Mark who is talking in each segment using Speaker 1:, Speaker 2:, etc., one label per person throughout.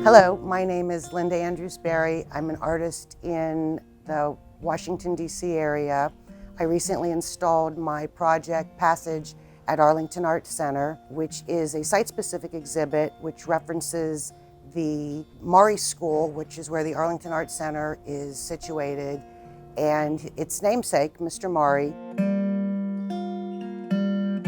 Speaker 1: Hello, my name is Linda Andrews-Berry. I'm an artist in the Washington, D.C. area. I recently installed my project Passage at Arlington Arts Center, which is a site-specific exhibit which references the Maury School, which is where the Arlington Arts Center is situated, and its namesake, Mr. Maury.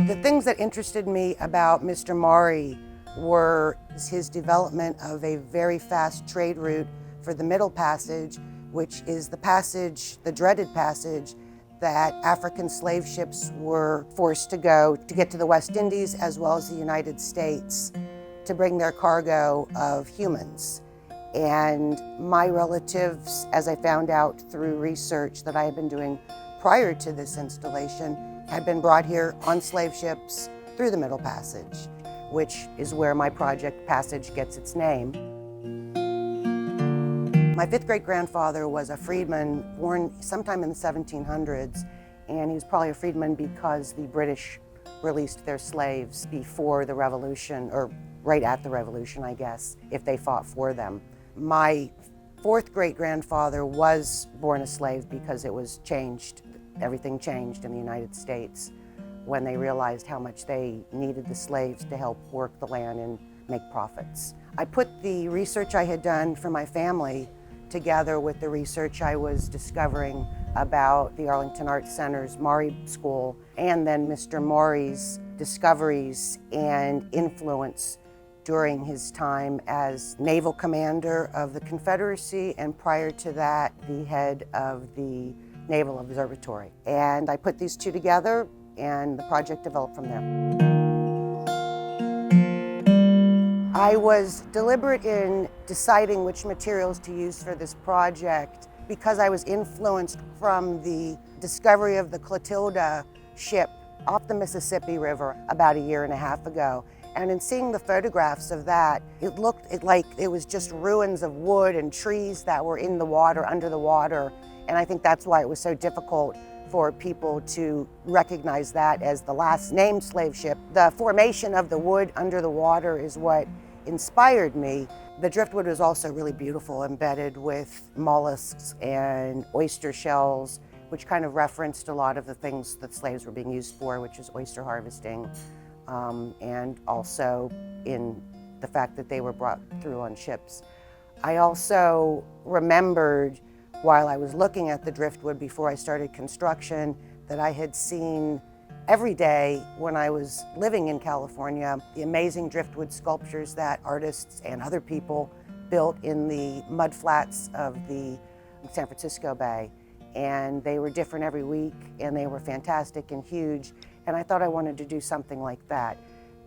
Speaker 1: The things that interested me about Mr. Maury were his development of a very fast trade route for the Middle Passage, which is the passage, the dreaded passage, that African slave ships were forced to go to get to the West Indies as well as the United States to bring their cargo of humans. And my relatives, as I found out through research that I had been doing prior to this installation, had been brought here on slave ships through the Middle Passage, which is where my project Passage gets its name. My fifth great grandfather was a freedman born sometime in the 1700s, and he was probably a freedman because the British released their slaves before the Revolution, or right at the Revolution, I guess, if they fought for them. My fourth great grandfather was born a slave because it was changed, everything changed in the United States when they realized how much they needed the slaves to help work the land and make profits. I put the research I had done for my family together with the research I was discovering about the Arlington Arts Center's Maury School, and then Mr. Maury's discoveries and influence during his time as naval commander of the Confederacy, and prior to that, the head of the Naval Observatory. And I put these two together, and the project developed from there. I was deliberate in deciding which materials to use for this project because I was influenced from the discovery of the Clotilda ship off the Mississippi River about a year and a half ago. And in seeing the photographs of that, it looked like it was just ruins of wood and trees that were in the water, under the water. And I think that's why it was so difficult for people to recognize that as the last named slave ship. The formation of the wood under the water is what inspired me. The driftwood was also really beautiful, embedded with mollusks and oyster shells, which kind of referenced a lot of the things that slaves were being used for, which is oyster harvesting, and also in the fact that they were brought through on ships. I also remembered, while I was looking at the driftwood before I started construction, that I had seen every day when I was living in California the amazing driftwood sculptures that artists and other people built in the mud flats of the San Francisco Bay. And they were different every week, and they were fantastic and huge, and I thought I wanted to do something like that.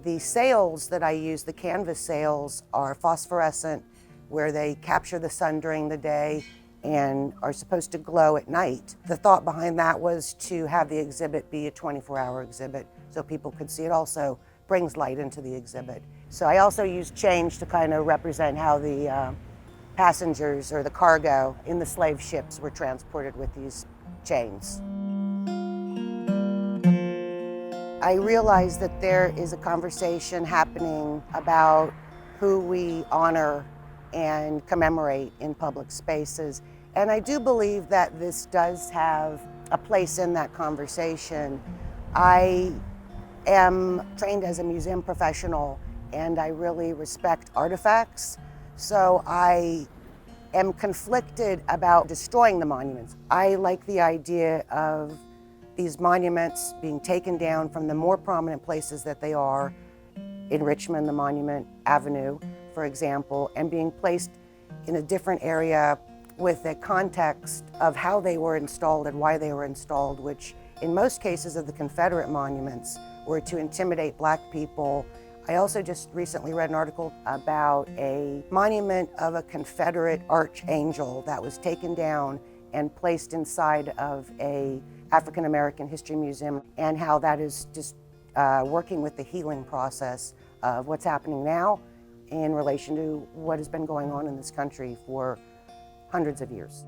Speaker 1: The sails that I use, the canvas sails, are phosphorescent, where they capture the sun during the day and are supposed to glow at night. The thought behind that was to have the exhibit be a 24-hour exhibit so people could see. It also brings light into the exhibit. So I also used change to kind of represent how the passengers or the cargo in the slave ships were transported with these chains. I realized that there is a conversation happening about who we honor and commemorate in public spaces. And I do believe that this does have a place in that conversation. I am trained as a museum professional, and I really respect artifacts. So I am conflicted about destroying the monuments. I like the idea of these monuments being taken down from the more prominent places that they are, in Richmond, the Monument Avenue, for example, and being placed in a different area with a context of how they were installed and why they were installed, which in most cases of the Confederate monuments were to intimidate Black people. I also just recently read an article about a monument of a Confederate archangel that was taken down and placed inside of a African American history museum, and how that is just working with the healing process of what's happening now in relation to what has been going on in this country for hundreds of years.